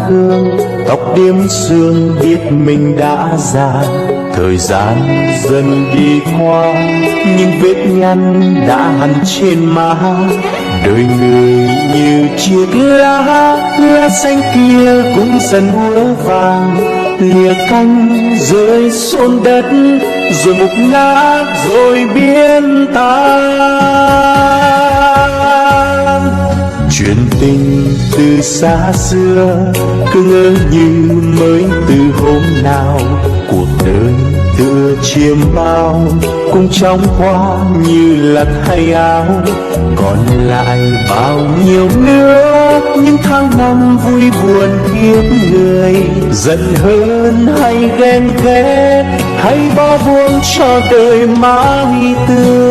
hương, tóc điểm sương biết mình đã già. Thời gian dần đi qua, nhưng vết nhăn đã hằn trên má. Đời người như chiếc lá xanh kia cũng dần úa vàng, lìa cánh rơi xuống đất, rồi mục nát rồi biến tan. Chuyện tình từ xa xưa cứ ngỡ như mới từ hôm nào. Cuộc đời tựa chiêm bao cũng chóng qua như là thay áo. Còn lại bao nhiêu nữa những tháng năm vui buồn kiếp người. Giận hơn hay ghen ghét hay bỏ buông cho đời mãi tươi.